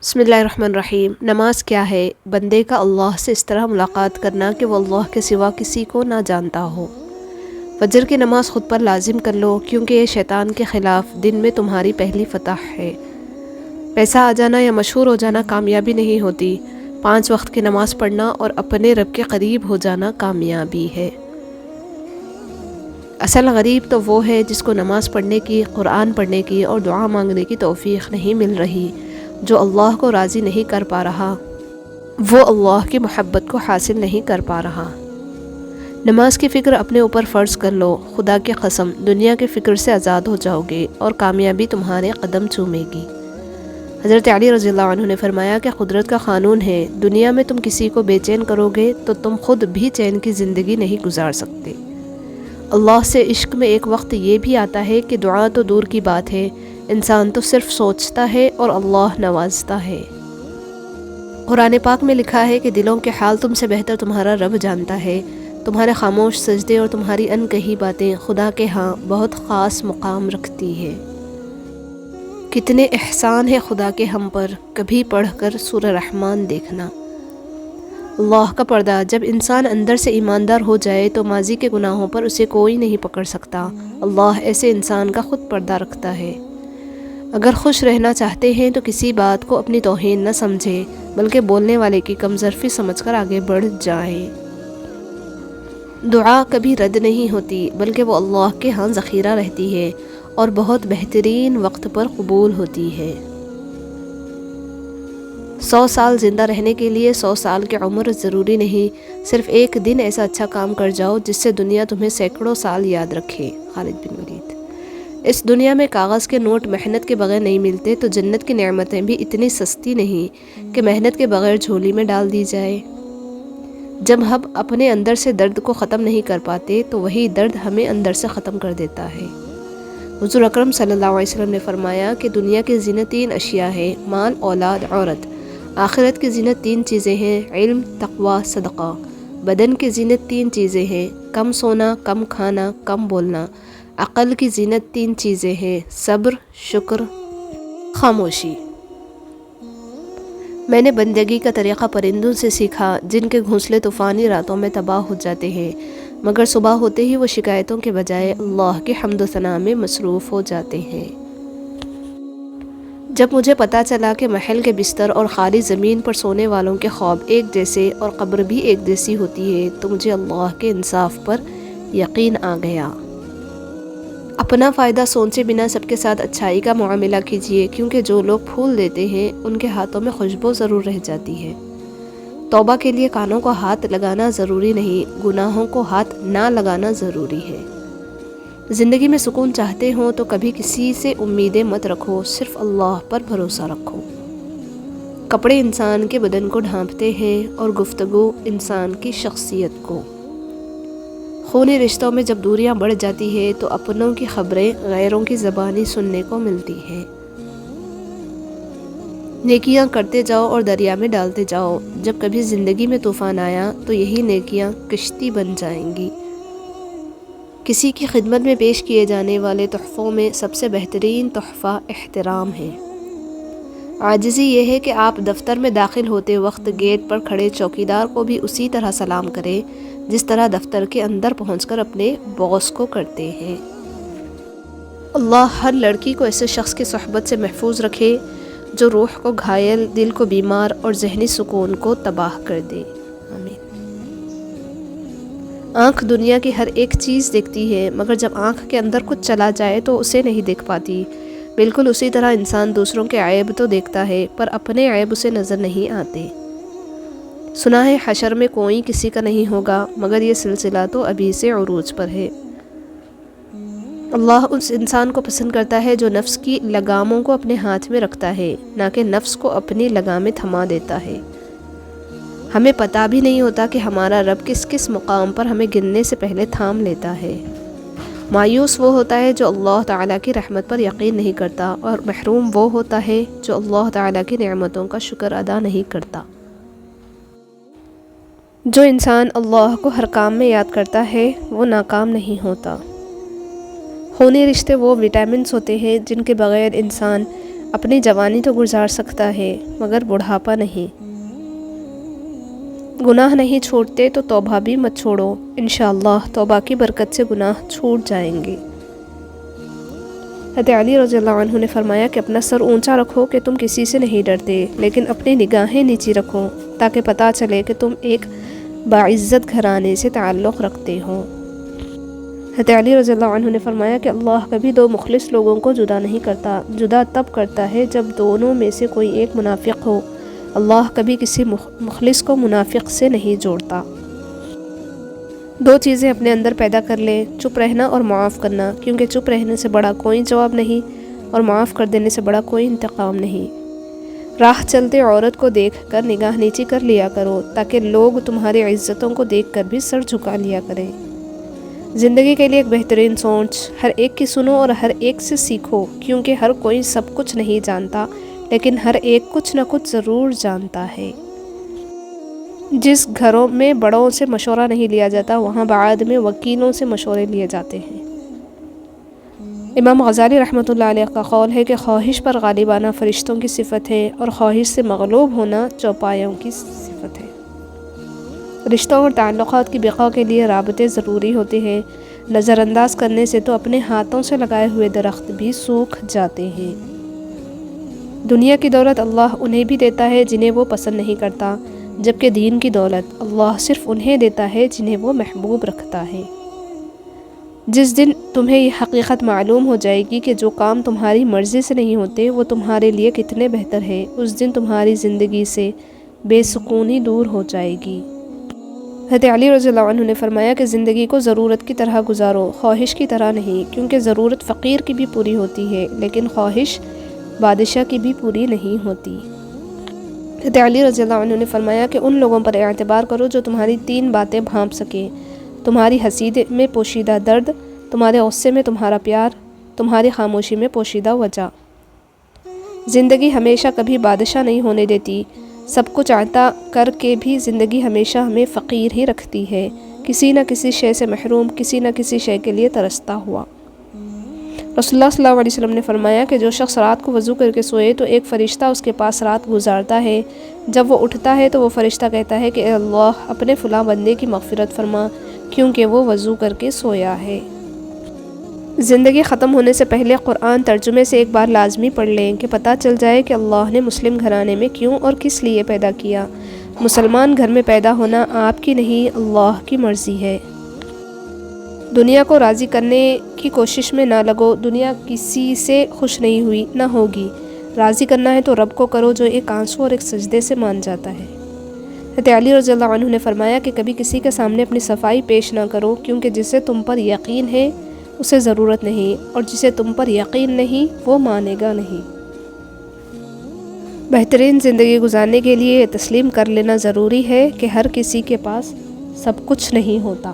بسم اللہ الرحمن الرحیم۔ نماز کیا ہے؟ بندے کا اللہ سے اس طرح ملاقات کرنا کہ وہ اللہ کے سوا کسی کو نہ جانتا ہو۔ فجر کی نماز خود پر لازم کر لو، کیونکہ یہ شیطان کے خلاف دن میں تمہاری پہلی فتح ہے۔ پیسہ آ جانا یا مشہور ہو جانا کامیابی نہیں ہوتی، 5 وقت کی نماز پڑھنا اور اپنے رب کے قریب ہو جانا کامیابی ہے۔ اصل غریب تو وہ ہے جس کو نماز پڑھنے کی، قرآن پڑھنے کی اور دعا مانگنے کی توفیق نہیں مل رہی، جو اللہ کو راضی نہیں کر پا رہا، وہ اللہ کی محبت کو حاصل نہیں کر پا رہا۔ نماز کی فکر اپنے اوپر فرض کر لو، خدا کی قسم دنیا کی فکر سے آزاد ہو جاؤ گے اور کامیابی تمہارے قدم چومے گی۔ حضرت علی رضی اللہ عنہ نے فرمایا کہ قدرت کا قانون ہے، دنیا میں تم کسی کو بے چین کرو گے تو تم خود بھی چین کی زندگی نہیں گزار سکتے۔ اللہ سے عشق میں ایک وقت یہ بھی آتا ہے کہ دعا تو دور کی بات ہے، انسان تو صرف سوچتا ہے اور اللہ نوازتا ہے۔ قرآن پاک میں لکھا ہے کہ دلوں کے حال تم سے بہتر تمہارا رب جانتا ہے، تمہارے خاموش سجدے اور تمہاری انکہی باتیں خدا کے ہاں بہت خاص مقام رکھتی ہے۔ کتنے احسان ہے خدا کے ہم پر، کبھی پڑھ کر سورہ رحمان دیکھنا۔ اللہ کا پردہ، جب انسان اندر سے ایماندار ہو جائے تو ماضی کے گناہوں پر اسے کوئی نہیں پکڑ سکتا۔ اللہ ایسے انسان کا خود پردہ رکھتا ہے۔ اگر خوش رہنا چاہتے ہیں تو کسی بات کو اپنی توہین نہ سمجھے، بلکہ بولنے والے کی کمظرفی سمجھ کر آگے بڑھ جائیں۔ دعا کبھی رد نہیں ہوتی، بلکہ وہ اللہ کے ہاں ذخیرہ رہتی ہے اور بہت بہترین وقت پر قبول ہوتی ہے۔ 100 سال زندہ رہنے کے لیے 100 سال کی عمر ضروری نہیں، صرف ایک دن ایسا اچھا کام کر جاؤ جس سے دنیا تمہیں سینکڑوں سال یاد رکھے۔ خالد بن ولید۔ اس دنیا میں کاغذ کے نوٹ محنت کے بغیر نہیں ملتے، تو جنت کی نعمتیں بھی اتنی سستی نہیں کہ محنت کے بغیر جھولی میں ڈال دی جائے۔ جب ہم اپنے اندر سے درد کو ختم نہیں کر پاتے تو وہی درد ہمیں اندر سے ختم کر دیتا ہے۔ حضور اکرم صلی اللہ علیہ وسلم نے فرمایا کہ دنیا کی زینت 3 اشیاء ہے، مال، اولاد، عورت۔ آخرت کی زینت 3 چیزیں ہیں، علم، تقوی، صدقہ۔ بدن کی زینت 3 چیزیں ہیں، کم سونا، کم کھانا، کم بولنا۔ عقل کی زینت 3 چیزیں ہیں، صبر، شکر، خاموشی۔ میں نے بندگی کا طریقہ پرندوں سے سیکھا، جن کے گھونسلے طوفانی راتوں میں تباہ ہو جاتے ہیں، مگر صبح ہوتے ہی وہ شکایتوں کے بجائے اللہ کی حمد و ثنا میں مصروف ہو جاتے ہیں۔ جب مجھے پتہ چلا کہ محل کے بستر اور خالی زمین پر سونے والوں کے خواب ایک جیسے اور قبر بھی ایک جیسی ہوتی ہے، تو مجھے اللہ کے انصاف پر یقین آ گیا۔ اپنا فائدہ سوچے بنا سب کے ساتھ اچھائی کا معاملہ کیجیے، کیونکہ جو لوگ پھول دیتے ہیں ان کے ہاتھوں میں خوشبو ضرور رہ جاتی ہے۔ توبہ کے لیے کانوں کو ہاتھ لگانا ضروری نہیں، گناہوں کو ہاتھ نہ لگانا ضروری ہے۔ زندگی میں سکون چاہتے ہو تو کبھی کسی سے امیدیں مت رکھو، صرف اللہ پر بھروسہ رکھو۔ کپڑے انسان کے بدن کو ڈھانپتے ہیں اور گفتگو انسان کی شخصیت کو۔ خونی رشتوں میں جب دوریاں بڑھ جاتی ہیں تو اپنوں کی خبریں غیروں کی زبانی سننے کو ملتی ہیں۔ نیکیاں کرتے جاؤ اور دریا میں ڈالتے جاؤ، جب کبھی زندگی میں طوفان آیا تو یہی نیکیاں کشتی بن جائیں گی۔ کسی کی خدمت میں پیش کیے جانے والے تحفوں میں سب سے بہترین تحفہ احترام ہے۔ عاجزی یہ ہے کہ آپ دفتر میں داخل ہوتے وقت گیٹ پر کھڑے چوکیدار کو بھی اسی طرح سلام کریں جس طرح دفتر کے اندر پہنچ کر اپنے باس کو کرتے ہیں۔ اللہ ہر لڑکی کو ایسے شخص کی صحبت سے محفوظ رکھے جو روح کو گھائل، دل کو بیمار اور ذہنی سکون کو تباہ کر دے۔ آمین۔ آنکھ دنیا کی ہر ایک چیز دیکھتی ہے، مگر جب آنکھ کے اندر کچھ چلا جائے تو اسے نہیں دیکھ پاتی۔ بالکل اسی طرح انسان دوسروں کے عیب تو دیکھتا ہے، پر اپنے عیب اسے نظر نہیں آتے۔ سنا ہے حشر میں کوئی کسی کا نہیں ہوگا، مگر یہ سلسلہ تو ابھی سے عروج پر ہے۔ اللہ اس انسان کو پسند کرتا ہے جو نفس کی لگاموں کو اپنے ہاتھ میں رکھتا ہے، نہ کہ نفس کو اپنی لگامیں تھما دیتا ہے۔ ہمیں پتہ بھی نہیں ہوتا کہ ہمارا رب کس کس مقام پر ہمیں گننے سے پہلے تھام لیتا ہے۔ مایوس وہ ہوتا ہے جو اللہ تعالیٰ کی رحمت پر یقین نہیں کرتا، اور محروم وہ ہوتا ہے جو اللہ تعالیٰ کی نعمتوں کا شکر ادا نہیں کرتا۔ جو انسان اللہ کو ہر کام میں یاد کرتا ہے وہ ناکام نہیں ہوتا۔ خونی رشتے وہ وٹامنز ہوتے ہیں جن کے بغیر انسان اپنی جوانی تو گزار سکتا ہے مگر بڑھاپا نہیں۔ گناہ نہیں چھوڑتے تو توبہ بھی مت چھوڑو، انشاءاللہ توبہ کی برکت سے گناہ چھوٹ جائیں گے۔ حضرت علی رضی اللہ عنہ نے فرمایا کہ اپنا سر اونچا رکھو کہ تم کسی سے نہیں ڈرتے، لیکن اپنی نگاہیں نیچی رکھو تاکہ پتہ چلے کہ تم ایک باعزت گھرانے سے تعلق رکھتے ہو۔ حضرت علی رضی اللہ عنہ نے فرمایا کہ اللہ کبھی دو مخلص لوگوں کو جدا نہیں کرتا، جدا تب کرتا ہے جب دونوں میں سے کوئی ایک منافق ہو۔ اللہ کبھی کسی مخلص کو منافق سے نہیں جوڑتا۔ دو چیزیں اپنے اندر پیدا کر لیں، چپ رہنا اور معاف کرنا، کیونکہ چپ رہنے سے بڑا کوئی جواب نہیں اور معاف کر دینے سے بڑا کوئی انتقام نہیں۔ راہ چلتے عورت کو دیکھ کر نگاہ نیچی کر لیا کرو تاکہ لوگ تمہاری عزتوں کو دیکھ کر بھی سر جھکا لیا کریں۔ زندگی کے لیے ایک بہترین سوچ، ہر ایک کی سنو اور ہر ایک سے سیکھو، کیونکہ ہر کوئی سب کچھ نہیں جانتا لیکن ہر ایک کچھ نہ کچھ ضرور جانتا ہے۔ جس گھروں میں بڑوں سے مشورہ نہیں لیا جاتا وہاں بعد میں وکیلوں سے مشورے لیے جاتے ہیں۔ امام غزالی رحمۃ اللہ علیہ کا قول ہے کہ خواہش پر غالب آنا فرشتوں کی صفت ہے اور خواہش سے مغلوب ہونا چوپایوں کی صفت ہے۔ رشتوں اور تعلقات کی بقا کے لیے رابطے ضروری ہوتے ہیں، نظر انداز کرنے سے تو اپنے ہاتھوں سے لگائے ہوئے درخت بھی سوکھ جاتے ہیں۔ دنیا کی دولت اللہ انہیں بھی دیتا ہے جنہیں وہ پسند نہیں کرتا، جبکہ دین کی دولت اللہ صرف انہیں دیتا ہے جنہیں وہ محبوب رکھتا ہے۔ جس دن تمہیں یہ حقیقت معلوم ہو جائے گی کہ جو کام تمہاری مرضی سے نہیں ہوتے وہ تمہارے لیے کتنے بہتر ہے، اس دن تمہاری زندگی سے بے سکونی دور ہو جائے گی۔ حضرت علی رضی اللہ عنہ نے فرمایا کہ زندگی کو ضرورت کی طرح گزارو، خواہش کی طرح نہیں، کیونکہ ضرورت فقیر کی بھی پوری ہوتی ہے لیکن خواہش بادشاہ کی بھی پوری نہیں ہوتی۔ حضرت علی رضی اللہ عنہ نے فرمایا کہ ان لوگوں پر اعتبار کرو جو تمہاری تین باتیں بھانپ سکیں، تمہاری ہنسی میں پوشیدہ درد، تمہارے غصے میں تمہارا پیار، تمہاری خاموشی میں پوشیدہ وجہ۔ زندگی ہمیشہ کبھی بادشاہ نہیں ہونے دیتی، سب کچھ عطا کر کے بھی زندگی ہمیشہ ہمیں فقیر ہی رکھتی ہے، کسی نہ کسی شے سے محروم، کسی نہ کسی شے کے لیے ترستا ہوا۔ رسول اللہ صلی اللہ علیہ وسلم نے فرمایا کہ جو شخص رات کو وضو کر کے سوئے تو ایک فرشتہ اس کے پاس رات گزارتا ہے، جب وہ اٹھتا ہے تو وہ فرشتہ کہتا ہے کہ اے اللہ اپنے فلاں بندے کی مغفرت فرما کیونکہ وہ وضو کر کے سویا ہے۔ زندگی ختم ہونے سے پہلے قرآن ترجمے سے ایک بار لازمی پڑھ لیں کہ پتہ چل جائے کہ اللہ نے مسلم گھرانے میں کیوں اور کس لیے پیدا کیا۔ مسلمان گھر میں پیدا ہونا آپ کی نہیں اللہ کی مرضی ہے۔ دنیا کو راضی کرنے کی کوشش میں نہ لگو، دنیا کسی سے خوش نہیں ہوئی نہ ہوگی۔ راضی کرنا ہے تو رب کو کرو جو ایک آنسو اور ایک سجدے سے مان جاتا ہے۔ حضرت علی رضی اللہ عنہ نے فرمایا کہ کبھی کسی کے سامنے اپنی صفائی پیش نہ کرو، کیونکہ جسے تم پر یقین ہے اسے ضرورت نہیں، اور جسے تم پر یقین نہیں وہ مانے گا نہیں۔ بہترین زندگی گزارنے کے لیے یہ تسلیم کر لینا ضروری ہے کہ ہر کسی کے پاس سب کچھ نہیں ہوتا۔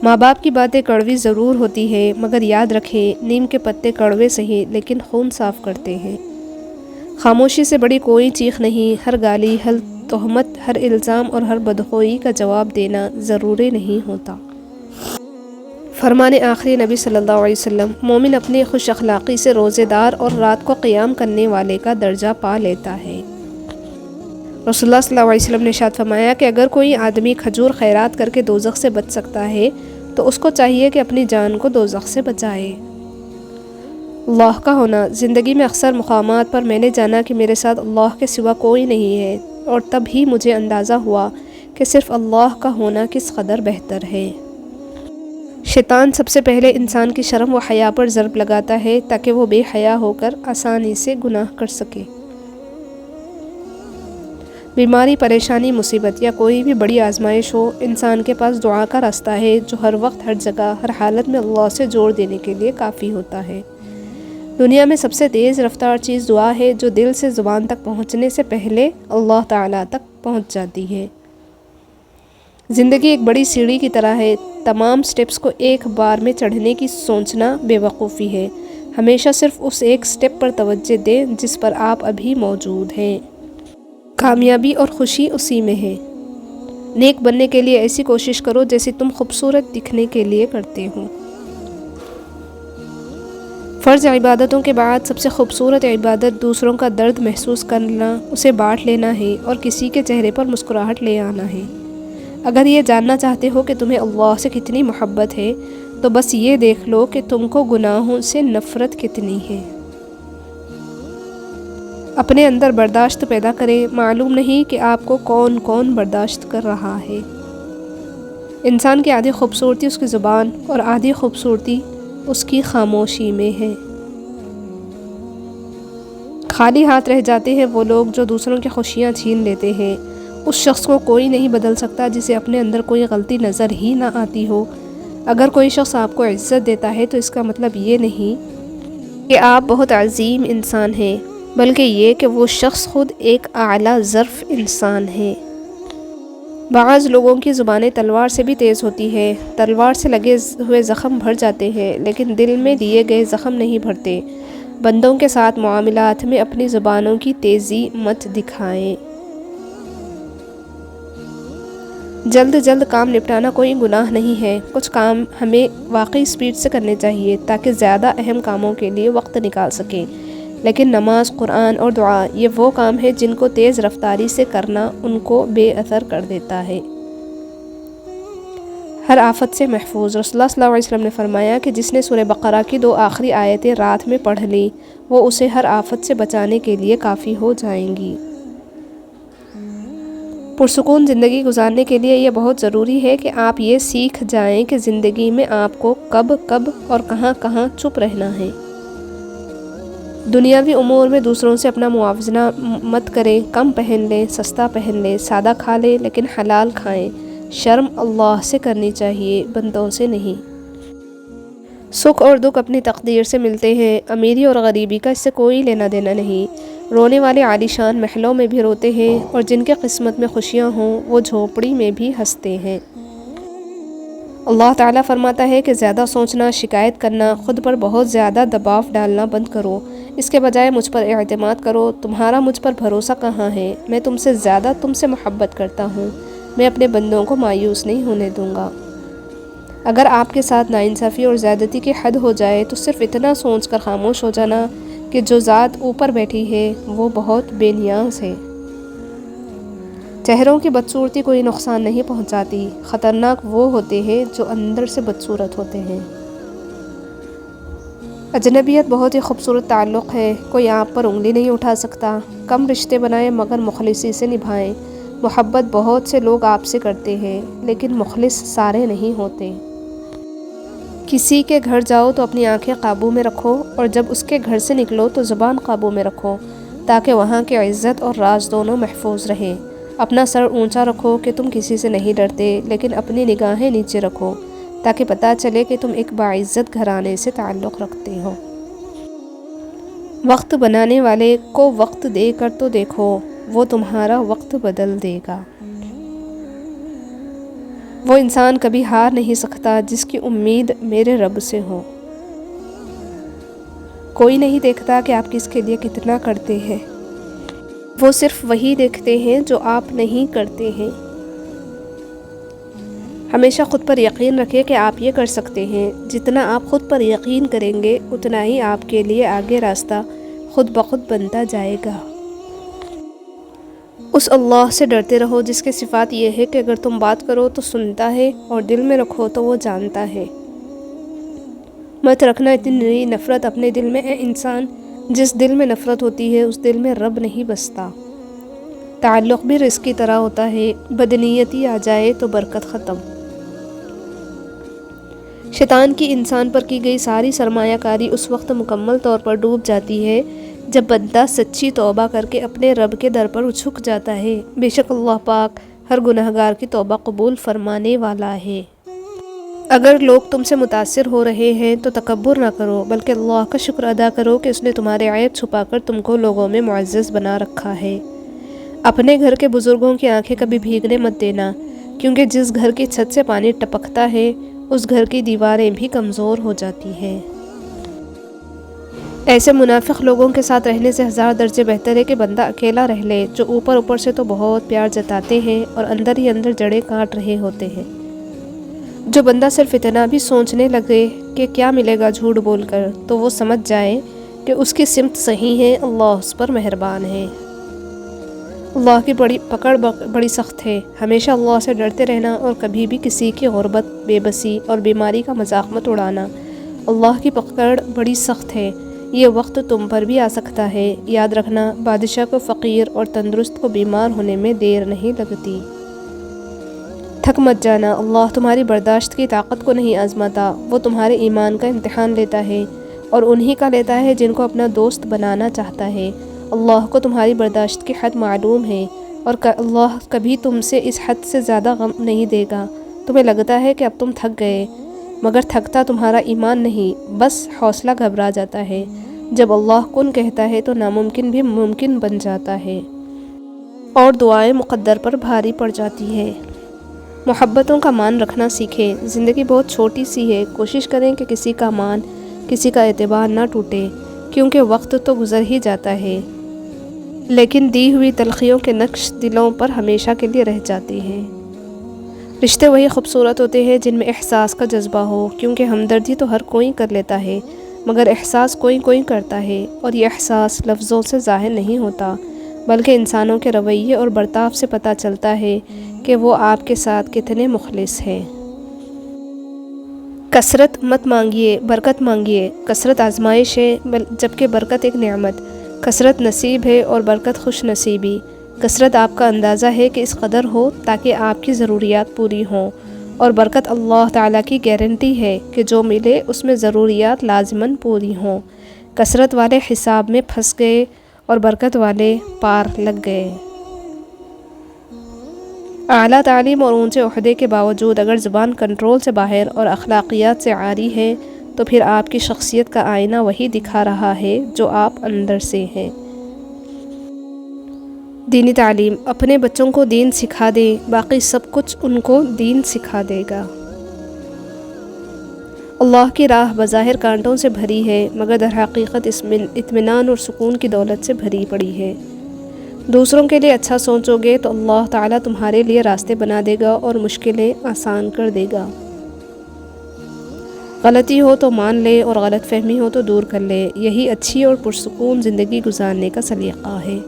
ماں باپ کی باتیں کڑوی ضرور ہوتی ہے مگر یاد رکھیں نیم کے پتے کڑوے سہی لیکن خون صاف کرتے ہیں۔ خاموشی سے بڑی کوئی چیخ نہیں، ہر گالی، ہر تہمت، ہر الزام اور ہر بدخوئی کا جواب دینا ضروری نہیں ہوتا۔ فرمان آخری نبی صلی اللہ علیہ وسلم، مومن اپنی خوش اخلاقی سے روزے دار اور رات کو قیام کرنے والے کا درجہ پا لیتا ہے۔ رسول اللہ صلی اللہ علیہ وسلم نے ارشاد فرمایا کہ اگر کوئی آدمی کھجور خیرات کر کے دوزخ سے بچ سکتا ہے تو اس کو چاہیے کہ اپنی جان کو دوزخ سے بچائے۔ اللہ کا ہونا، زندگی میں اکثر مقامات پر میں نے جانا کہ میرے ساتھ اللہ کے سوا کوئی نہیں ہے، اور تب ہی مجھے اندازہ ہوا کہ صرف اللہ کا ہونا کس قدر بہتر ہے۔ شیطان سب سے پہلے انسان کی شرم و حیا پر ضرب لگاتا ہے تاکہ وہ بے حیا ہو کر آسانی سے گناہ کر سکے۔ بیماری، پریشانی، مصیبت یا کوئی بھی بڑی آزمائش ہو، انسان کے پاس دعا کا راستہ ہے جو ہر وقت، ہر جگہ، ہر حالت میں اللہ سے جوڑ دینے کے لیے کافی ہوتا ہے۔ دنیا میں سب سے تیز رفتار چیز دعا ہے جو دل سے زبان تک پہنچنے سے پہلے اللہ تعالیٰ تک پہنچ جاتی ہے۔ زندگی ایک بڑی سیڑھی کی طرح ہے، تمام سٹیپس کو ایک بار میں چڑھنے کی سوچنا بے وقوفی ہے۔ ہمیشہ صرف اس ایک سٹیپ پر توجہ دیں جس پر آپ ابھی موجود ہیں۔ کامیابی اور خوشی اسی میں ہے۔ نیک بننے کے لیے ایسی کوشش کرو جیسے تم خوبصورت دکھنے کے لیے کرتے ہو۔ فرض عبادتوں کے بعد سب سے خوبصورت عبادت دوسروں کا درد محسوس کرنا، اسے بانٹ لینا ہے اور کسی کے چہرے پر مسکراہٹ لے آنا ہے۔ اگر یہ جاننا چاہتے ہو کہ تمہیں اللہ سے کتنی محبت ہے تو بس یہ دیکھ لو کہ تم کو گناہوں سے نفرت کتنی ہے۔ اپنے اندر برداشت پیدا کریں، معلوم نہیں کہ آپ کو کون کون برداشت کر رہا ہے۔ انسان کی آدھی خوبصورتی اس کی زبان اور آدھی خوبصورتی اس کی خاموشی میں ہے۔ خالی ہاتھ رہ جاتے ہیں وہ لوگ جو دوسروں کی خوشیاں چھین لیتے ہیں۔ اس شخص کو کوئی نہیں بدل سکتا جسے اپنے اندر کوئی غلطی نظر ہی نہ آتی ہو۔ اگر کوئی شخص آپ کو عزت دیتا ہے تو اس کا مطلب یہ نہیں کہ آپ بہت عظیم انسان ہیں، بلکہ یہ کہ وہ شخص خود ایک اعلیٰ ظرف انسان ہے۔ بعض لوگوں کی زبانیں تلوار سے بھی تیز ہوتی ہے، تلوار سے لگے ہوئے زخم بھر جاتے ہیں لیکن دل میں لیے گئے زخم نہیں بھرتے۔ بندوں کے ساتھ معاملات میں اپنی زبانوں کی تیزی مت دکھائیں۔ جلد کام نپٹانا کوئی گناہ نہیں ہے۔ کچھ کام ہمیں واقعی سپیڈ سے کرنے چاہیے تاکہ زیادہ اہم کاموں کے لیے وقت نکال سکیں، لیکن نماز، قرآن اور دعا یہ وہ کام ہے جن کو تیز رفتاری سے کرنا ان کو بے اثر کر دیتا ہے۔ ہر آفت سے محفوظ۔ رسول اللہ صلی اللہ علیہ وسلم نے فرمایا کہ جس نے سورہ بقرہ کی 2 آخری آیتیں رات میں پڑھ لیں وہ اسے ہر آفت سے بچانے کے لیے کافی ہو جائیں گی۔ پرسکون زندگی گزارنے کے لیے یہ بہت ضروری ہے کہ آپ یہ سیکھ جائیں کہ زندگی میں آپ کو کب اور کہاں چپ رہنا ہے۔ دنیاوی امور میں دوسروں سے اپنا موازنہ مت کریں۔ کم پہن لیں، سستا پہن لیں، سادہ کھا لیں لیکن حلال کھائیں۔ شرم اللہ سے کرنی چاہیے، بندوں سے نہیں۔ سکھ اور دکھ اپنی تقدیر سے ملتے ہیں، امیری اور غریبی کا اس سے کوئی لینا دینا نہیں۔ رونے والے عالیشان محلوں میں بھی روتے ہیں اور جن کے قسمت میں خوشیاں ہوں وہ جھونپڑی میں بھی ہنستے ہیں۔ اللہ تعالیٰ فرماتا ہے کہ زیادہ سوچنا، شکایت کرنا، خود پر بہت زیادہ دباؤ ڈالنا بند کرو، اس کے بجائے مجھ پر اعتماد کرو۔ تمہارا مجھ پر بھروسہ کہاں ہے؟ میں تم سے زیادہ تم سے محبت کرتا ہوں، میں اپنے بندوں کو مایوس نہیں ہونے دوں گا۔ اگر آپ کے ساتھ ناانصافی اور زیادتی کی حد ہو جائے تو صرف اتنا سوچ کر خاموش ہو جانا کہ جو ذات اوپر بیٹھی ہے وہ بہت بے نیاز ہے۔ چہروں کی بدصورتی کوئی نقصان نہیں پہنچاتی، خطرناک وہ ہوتے ہیں جو اندر سے بدصورت ہوتے ہیں۔ اجنبیت بہت ہی خوبصورت تعلق ہے، کوئی آپ پر انگلی نہیں اٹھا سکتا۔ کم رشتے بنائیں مگر مخلصی سے نبھائیں۔ محبت بہت سے لوگ آپ سے کرتے ہیں لیکن مخلص سارے نہیں ہوتے۔ کسی کے گھر جاؤ تو اپنی آنکھیں قابو میں رکھو اور جب اس کے گھر سے نکلو تو زبان قابو میں رکھو تاکہ وہاں کی عزت اور راز دونوں محفوظ رہیں۔ اپنا سر اونچا رکھو کہ تم کسی سے نہیں ڈرتے لیکن اپنی نگاہیں نیچے رکھو تاکہ پتہ چلے کہ تم ایک باعزت گھرانے سے تعلق رکھتے ہو۔ وقت بنانے والے کو وقت دے کر تو دیکھو، وہ تمہارا وقت بدل دے گا۔ وہ انسان کبھی ہار نہیں سکتا جس کی امید میرے رب سے ہو۔ کوئی نہیں دیکھتا کہ آپ کس کے لیے کتنا کرتے ہیں، وہ صرف وہی دیکھتے ہیں جو آپ نہیں کرتے ہیں۔ ہمیشہ خود پر یقین رکھیں کہ آپ یہ کر سکتے ہیں۔ جتنا آپ خود پر یقین کریں گے اتنا ہی آپ کے لیے آگے راستہ خود بخود بنتا جائے گا۔ اس اللہ سے ڈرتے رہو جس کے صفات یہ ہے کہ اگر تم بات کرو تو سنتا ہے اور دل میں رکھو تو وہ جانتا ہے۔ مت رکھنا اتنی نفرت اپنے دل میں اے انسان، جس دل میں نفرت ہوتی ہے اس دل میں رب نہیں بستا۔ تعلق بھی رزق کی طرح ہوتا ہے، بدنیتی آ جائے تو برکت ختم۔ شیطان کی انسان پر کی گئی ساری سرمایہ کاری اس وقت مکمل طور پر ڈوب جاتی ہے جب بندہ سچی توبہ کر کے اپنے رب کے در پر جھک جاتا ہے۔ بے شک اللہ پاک ہر گناہگار کی توبہ قبول فرمانے والا ہے۔ اگر لوگ تم سے متاثر ہو رہے ہیں تو تکبر نہ کرو بلکہ اللہ کا شکر ادا کرو کہ اس نے تمہارے عیب چھپا کر تم کو لوگوں میں معزز بنا رکھا ہے۔ اپنے گھر کے بزرگوں کی آنکھیں کبھی بھیگنے مت دینا، کیونکہ جس گھر کی چھت سے پانی ٹپکتا ہے اس گھر کی دیواریں بھی کمزور ہو جاتی ہیں۔ ایسے منافق لوگوں کے ساتھ رہنے سے 1000 درجے بہتر ہے کہ بندہ اکیلا رہ لے، جو اوپر سے تو بہت پیار جتاتے ہیں اور اندر ہی اندر جڑیں کاٹ رہے ہوتے ہیں۔ جو بندہ صرف اتنا بھی سوچنے لگے کہ کیا ملے گا جھوٹ بول کر، تو وہ سمجھ جائے کہ اس کی سمت صحیح ہے، اللہ اس پر مہربان ہے۔ اللہ کی پکڑ بڑی سخت ہے، ہمیشہ اللہ سے ڈرتے رہنا اور کبھی بھی کسی کی غربت، بے بسی اور بیماری کا مذاق مت اڑانا۔ اللہ کی پکڑ بڑی سخت ہے، یہ وقت تم پر بھی آ سکتا ہے، یاد رکھنا بادشاہ کو فقیر اور تندرست کو بیمار ہونے میں دیر نہیں لگتی۔ تھک مت جانا، اللہ تمہاری برداشت کی طاقت کو نہیں آزماتا، وہ تمہارے ایمان کا امتحان لیتا ہے اور انہی کا لیتا ہے جن کو اپنا دوست بنانا چاہتا ہے۔ اللہ کو تمہاری برداشت کی حد معلوم ہے اور اللہ کبھی تم سے اس حد سے زیادہ غم نہیں دے گا۔ تمہیں لگتا ہے کہ اب تم تھک گئے، مگر تھکتا تمہارا ایمان نہیں، بس حوصلہ گھبرا جاتا ہے۔ جب اللہ کن کہتا ہے تو ناممکن بھی ممکن بن جاتا ہے اور دعائیں مقدر پر بھاری پڑ جاتی ہے۔ محبتوں کا مان رکھنا سیکھیں، زندگی بہت چھوٹی سی ہے، کوشش کریں کہ کسی کا مان، کسی کا اعتبار نہ ٹوٹے، کیونکہ وقت تو گزر ہی جاتا ہے، لیکن دی ہوئی تلخیوں کے نقش دلوں پر ہمیشہ کے لیے رہ جاتی ہیں۔ رشتے وہی خوبصورت ہوتے ہیں جن میں احساس کا جذبہ ہو، کیونکہ ہمدردی تو ہر کوئی کر لیتا ہے، مگر احساس کوئی کرتا ہے، اور یہ احساس لفظوں سے ظاہر نہیں ہوتا، بلکہ انسانوں کے رویے اور برتاؤ سے پتہ چلتا ہے کہ وہ آپ کے ساتھ کتنے مخلص ہیں۔ کثرت مت مانگیے، برکت مانگیے۔ کثرت آزمائش ہے، جبکہ برکت ایک نعمت۔ کثرت نصیب ہے اور برکت خوش نصیبی۔ کثرت آپ کا اندازہ ہے کہ اس قدر ہو تاکہ آپ کی ضروریات پوری ہوں، اور برکت اللہ تعالیٰ کی گارنٹی ہے کہ جو ملے اس میں ضروریات لازماً پوری ہوں۔ کثرت والے حساب میں پھنس گئے اور برکت والے پار لگ گئے۔ اعلیٰ تعلیم اور اونچے عہدے کے باوجود اگر زبان کنٹرول سے باہر اور اخلاقیات سے عاری ہے تو پھر آپ کی شخصیت کا آئینہ وہی دکھا رہا ہے جو آپ اندر سے ہیں۔ دینی تعلیم، اپنے بچوں کو دین سکھا دیں، باقی سب کچھ ان کو دین سکھا دے گا۔ اللہ کی راہ بظاہر کانٹوں سے بھری ہے، مگر در حقیقت اطمینان اور سکون کی دولت سے بھری پڑی ہے۔ دوسروں کے لیے اچھا سوچو گے تو اللہ تعالیٰ تمہارے لیے راستے بنا دے گا اور مشکلیں آسان کر دے گا۔ غلطی ہو تو مان لے اور غلط فہمی ہو تو دور کر لے، یہی اچھی اور پرسکون زندگی گزارنے کا سلیقہ ہے۔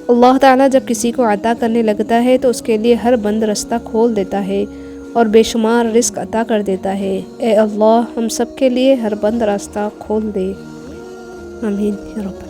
اللہ تعالیٰ جب کسی کو عطا کرنے لگتا ہے تو اس کے لیے ہر بند رستہ کھول دیتا ہے اور بے شمار رزق عطا کر دیتا ہے۔ اے اللہ ہم سب کے لیے ہر بند راستہ کھول دے، آمین یا رب۔